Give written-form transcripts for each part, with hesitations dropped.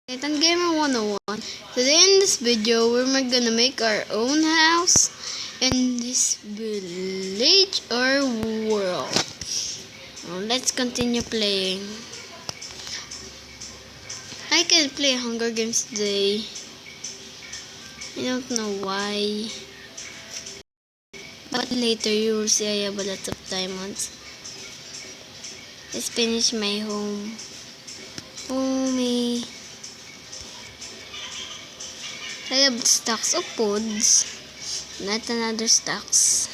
Titan Gamer 101. Today in this video, we're gonna make our own house in this village or world. Let's continue playing. I can play Hunger Games today. I don't know why. But later you will see I have a lot of diamonds. Let's finish my home. Homie. I have stacks of foods. Not another stacks.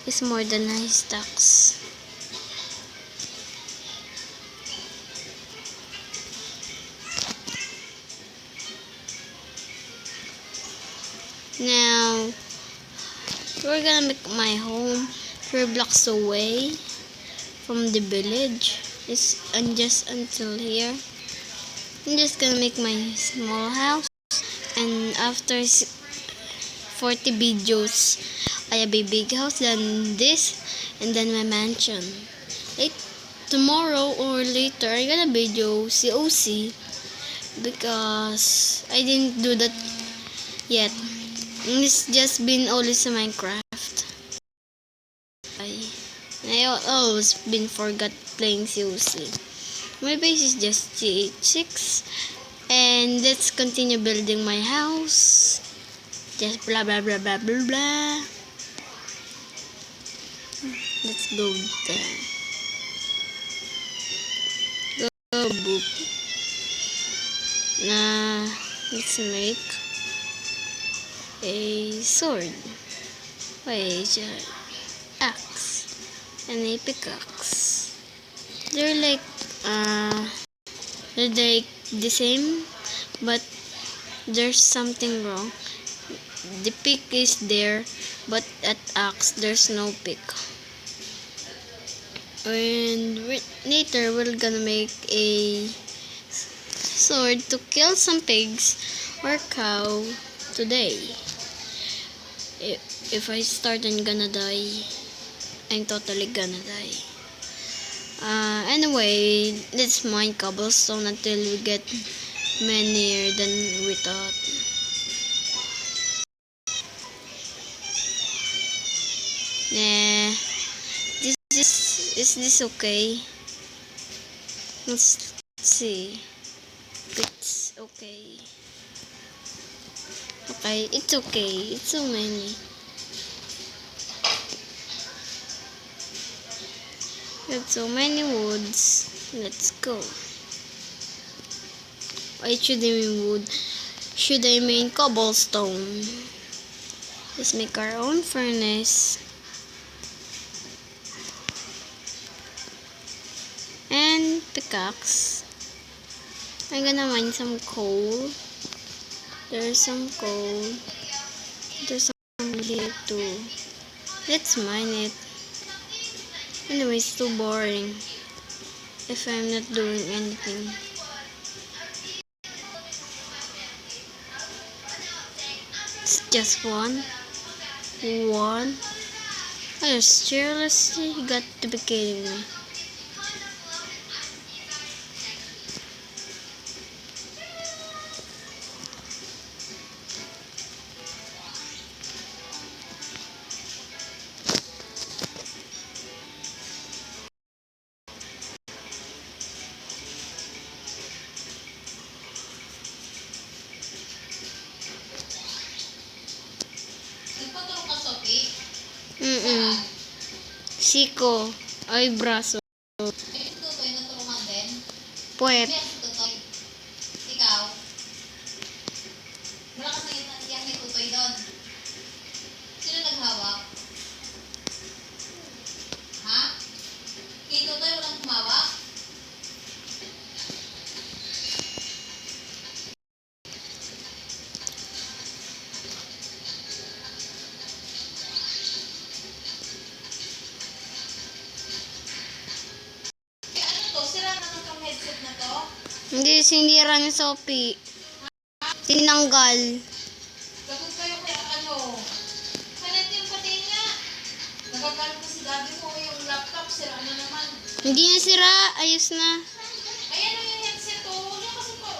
It's more than 9 stacks. Now, we're gonna make my home 3 blocks away from the village. And just until here. I'm just gonna make my small house. And after 40 videos, I have a big house, then this, and then my mansion. Like tomorrow or later, I'm gonna video COC because I didn't do that yet. It's just been always Minecraft. I always been forgot playing COC. My base is just GH6. And let's continue building my house. Just blah blah blah blah blah blah. Let's go there. Go boop. Let's make a sword. Wait, axe and a pickaxe. They're like the same, but there's something wrong. The pick is there, but at axe there's no pick. And later we're gonna make a sword to kill some pigs or cow today. If I start, I'm gonna die. I'm totally gonna die. Anyway, let's mine cobblestone until we get many than we thought. Is this okay? Let's see. It's okay. Okay, it's okay. It's so many. We have so many woods. Let's go. Why should I mean wood? Should I mean cobblestone? Let's make our own furnace. And pickaxe. I'm gonna mine some coal. There's some coal. There's some here too. Let's mine it. Anyway, it's too boring if I'm not doing anything. It's just one. Oh, seriously, you got to be kidding me. Siko. Ay, braso. Tutoy na tulungan din? Puwet. Tutoy. Ikaw? Malakas na yan may tutoy doon. Sino naghawak? Ha? Kay tutoy walang humawak? Hindi, sinira ni Sophie. Tinanggal. Lagot kayo kaya ano? Kalit yung pati niya. Nagagalit na si daddy mo yung laptop. Sira na naman. Hindi na sira. Ayos na. Ayan o yung headset o. Yung kasi ko.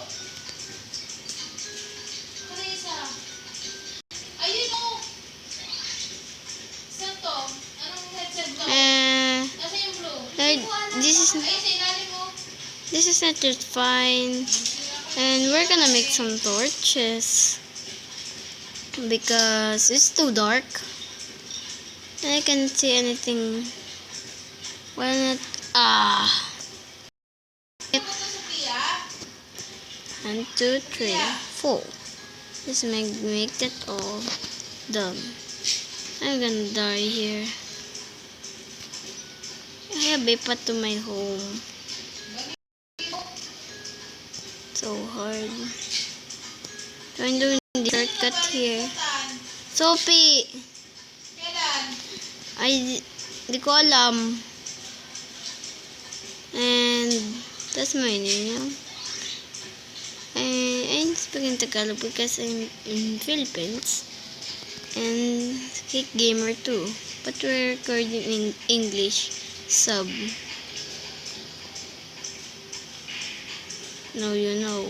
set it fine. And we're gonna make some torches. Because it's too dark. I can't see anything. Why not? Sophia? 1, 2, 3, 4. Just make that all done. I'm gonna die here. I have a path to my home. So hard. So I'm doing the shortcut here. Sophie! Kailan? Di ko alam. And that's my name now. I'm speaking Tagalog because I'm in Philippines. And Kick Gamer too. But we're recording in English sub. No, you know.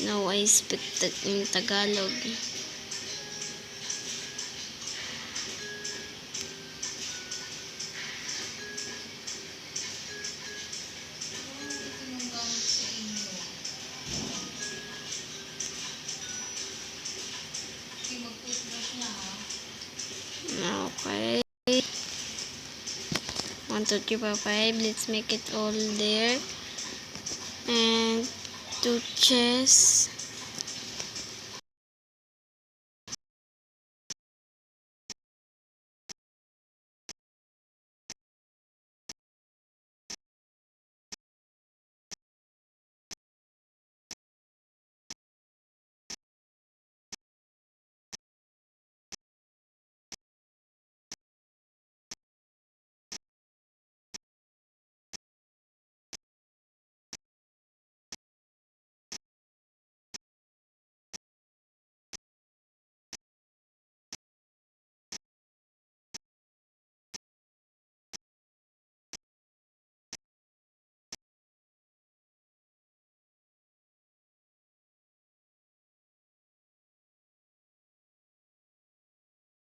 No, I speak in Tagalog. Ito yung gamit sa inyo. Okay, mag-toothbrush na ha. Okay. 1, 2, 3, 4, 5. Let's make it all there. And 2 chests.